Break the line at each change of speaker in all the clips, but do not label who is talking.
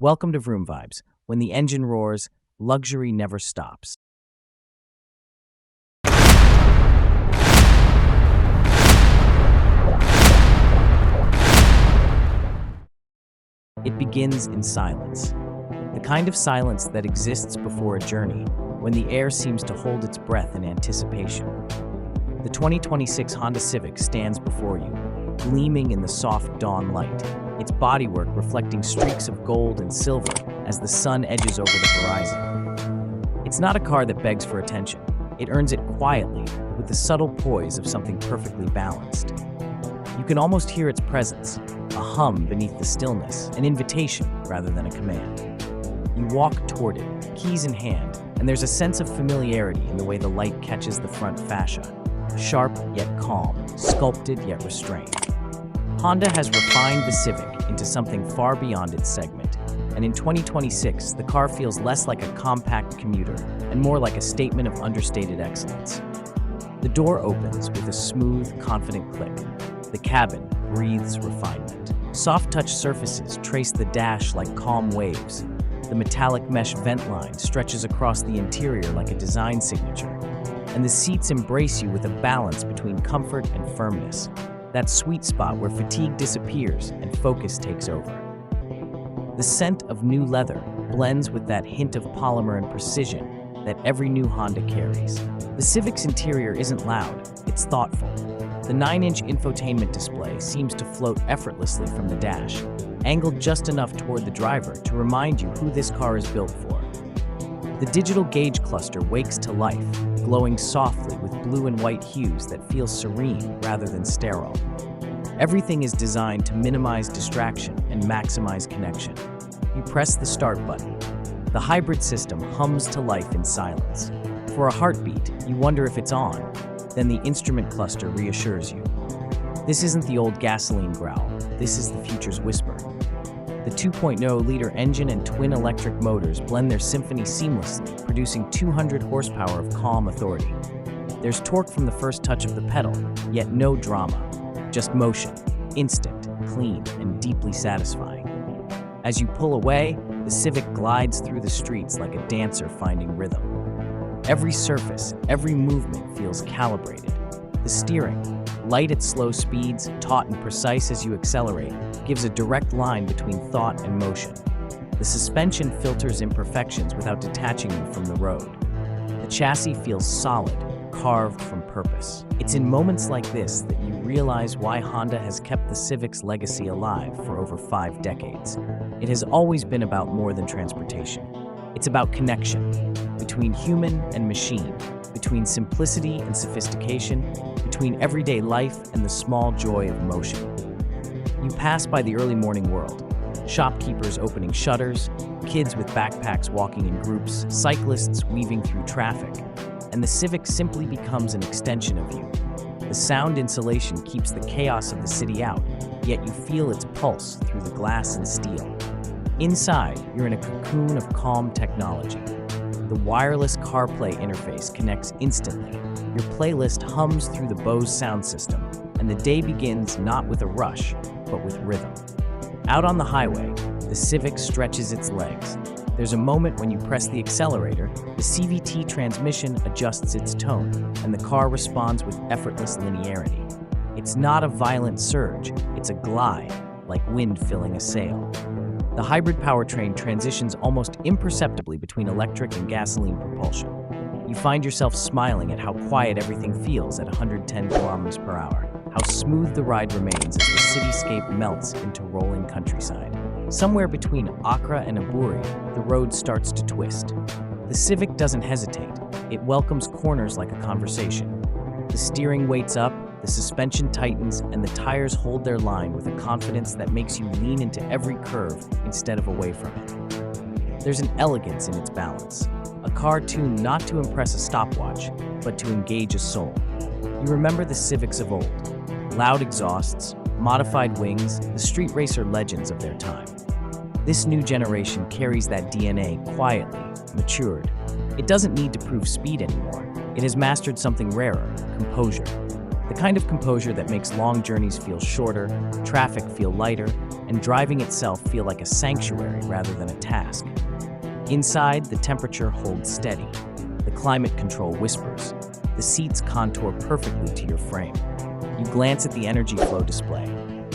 Welcome to Vroom Vibes. When the engine roars, luxury never stops. It begins in silence. The kind of silence that exists before a journey, when the air seems to hold its breath in anticipation. The 2026 Honda Civic stands before you, gleaming in the soft dawn light, its bodywork reflecting streaks of gold and silver as the sun edges over the horizon. It's not a car that begs for attention. It earns it quietly, with the subtle poise of something perfectly balanced. You can almost hear its presence, a hum beneath the stillness, an invitation rather than a command. You walk toward it, keys in hand, and there's a sense of familiarity in the way the light catches the front fascia. Sharp yet calm, sculpted yet restrained. Honda has refined the Civic into something far beyond its segment, and in 2026, the car feels less like a compact commuter and more like a statement of understated excellence. The door opens with a smooth, confident click. The cabin breathes refinement. Soft-touch surfaces trace the dash like calm waves. The metallic mesh vent line stretches across the interior like a design signature. And the seats embrace you with a balance between comfort and firmness. That sweet spot where fatigue disappears and focus takes over. The scent of new leather blends with that hint of polymer and precision that every new Honda carries. The Civic's interior isn't loud, it's thoughtful. The 9-inch infotainment display seems to float effortlessly from the dash, angled just enough toward the driver to remind you who this car is built for. The digital gauge cluster wakes to life, glowing softly with blue and white hues that feel serene rather than sterile. Everything is designed to minimize distraction and maximize connection. You press the start button. The hybrid system hums to life in silence. For a heartbeat, you wonder if it's on. Then the instrument cluster reassures you. This isn't the old gasoline growl. This is the future's whisper. The 2.0-liter engine and twin electric motors blend their symphony seamlessly, producing 200 horsepower of calm authority. There's torque from the first touch of the pedal, yet no drama. Just motion, instant, clean, and deeply satisfying. As you pull away, the Civic glides through the streets like a dancer finding rhythm. Every surface, every movement feels calibrated. The steering, light at slow speeds, taut and precise as you accelerate, gives a direct line between thought and motion. The suspension filters imperfections without detaching you from the road. The chassis feels solid, carved from purpose. It's in moments like this that you realize why Honda has kept the Civic's legacy alive for over 5 decades. It has always been about more than transportation. It's about connection between human and machine, between simplicity and sophistication, between everyday life and the small joy of motion. You pass by the early morning world, shopkeepers opening shutters, kids with backpacks walking in groups, cyclists weaving through traffic, and the Civic simply becomes an extension of you. The sound insulation keeps the chaos of the city out, yet you feel its pulse through the glass and steel. Inside, you're in a cocoon of calm technology. The wireless CarPlay interface connects instantly. Your playlist hums through the Bose sound system, and the day begins not with a rush, but with rhythm. Out on the highway, the Civic stretches its legs. There's a moment when you press the accelerator, the CVT transmission adjusts its tone, and the car responds with effortless linearity. It's not a violent surge, it's a glide, like wind filling a sail. The hybrid powertrain transitions almost imperceptibly between electric and gasoline propulsion. You find yourself smiling at how quiet everything feels at 110 kilometers per hour, how smooth the ride remains as the cityscape melts into rolling countryside. Somewhere between Accra and Aburi, the road starts to twist. The Civic doesn't hesitate. It welcomes corners like a conversation. The steering weights up, the suspension tightens, and the tires hold their line with a confidence that makes you lean into every curve instead of away from it. There's an elegance in its balance, a car tuned not to impress a stopwatch, but to engage a soul. You remember the Civics of old, loud exhausts, modified wings, the street racer legends of their time. This new generation carries that DNA quietly, matured. It doesn't need to prove speed anymore. It has mastered something rarer, composure. The kind of composure that makes long journeys feel shorter, traffic feel lighter, and driving itself feel like a sanctuary rather than a task. Inside, the temperature holds steady. The climate control whispers. The seats contour perfectly to your frame. You glance at the energy flow display.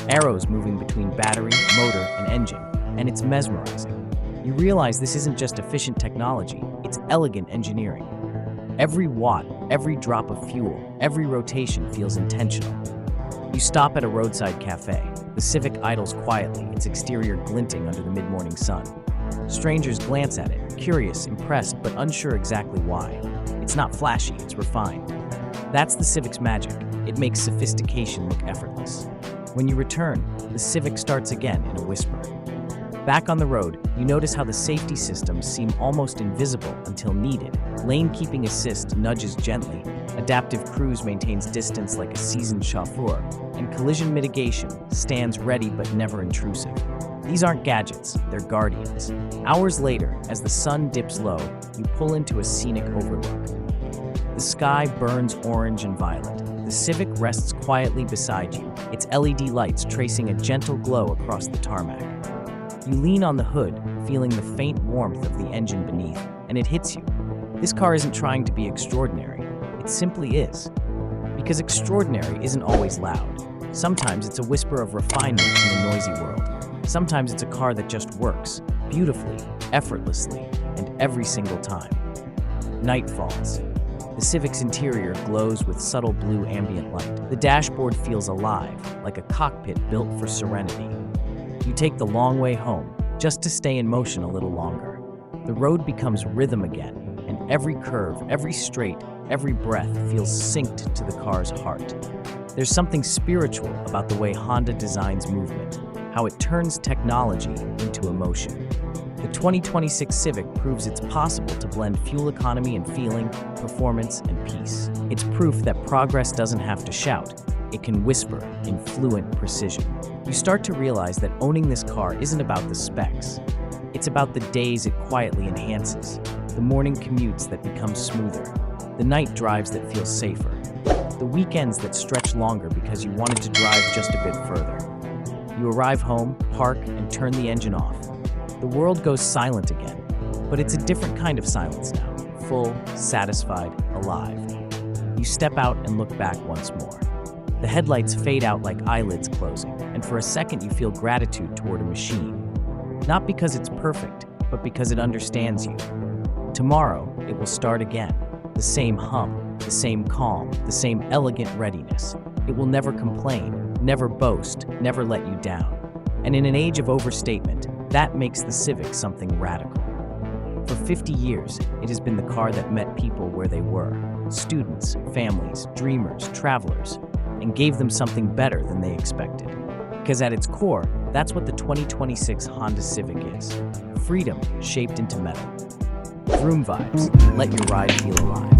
Arrows moving between battery, motor, and engine, and it's mesmerizing. You realize this isn't just efficient technology, it's elegant engineering. Every watt, every drop of fuel, every rotation feels intentional. You stop at a roadside cafe. The Civic idles quietly, its exterior glinting under the mid-morning sun. Strangers glance at it, curious, impressed, but unsure exactly why. It's not flashy, it's refined. That's the Civic's magic. It makes sophistication look effortless. When you return, the Civic starts again in a whisper. Back on the road, you notice how the safety systems seem almost invisible until needed. Lane keeping assist nudges gently, adaptive cruise maintains distance like a seasoned chauffeur, and collision mitigation stands ready but never intrusive. These aren't gadgets, they're guardians. Hours later, as the sun dips low, you pull into a scenic overlook. The sky burns orange and violet. The Civic rests quietly beside you, its LED lights tracing a gentle glow across the tarmac. You lean on the hood, feeling the faint warmth of the engine beneath, and it hits you. This car isn't trying to be extraordinary, it simply is. Because extraordinary isn't always loud. Sometimes it's a whisper of refinement in a noisy world. Sometimes it's a car that just works, beautifully, effortlessly, and every single time. Night falls. The Civic's interior glows with subtle blue ambient light. The dashboard feels alive, like a cockpit built for serenity. You take the long way home, just to stay in motion a little longer. The road becomes rhythm again, and every curve, every straight, every breath feels synced to the car's heart. There's something spiritual about the way Honda designs movement, how it turns technology into emotion. The 2026 Civic proves it's possible to blend fuel economy and feeling, performance and peace. It's proof that progress doesn't have to shout, it can whisper in fluent precision. You start to realize that owning this car isn't about the specs. It's about the days it quietly enhances, the morning commutes that become smoother, the night drives that feel safer, the weekends that stretch longer because you wanted to drive just a bit further. You arrive home, park, and turn the engine off. The world goes silent again, but it's a different kind of silence now, full, satisfied, alive. You step out and look back once more. The headlights fade out like eyelids closing, and for a second you feel gratitude toward a machine. Not because it's perfect, but because it understands you. Tomorrow, it will start again. The same hum, the same calm, the same elegant readiness. It will never complain, never boast, never let you down. And in an age of overstatement, that makes the Civic something radical. For 50 years, it has been the car that met people where they were. Students, families, dreamers, travelers, and gave them something better than they expected. Because at its core, that's what the 2026 Honda Civic is. Freedom shaped into metal. Vroom vibes, let your ride feel alive.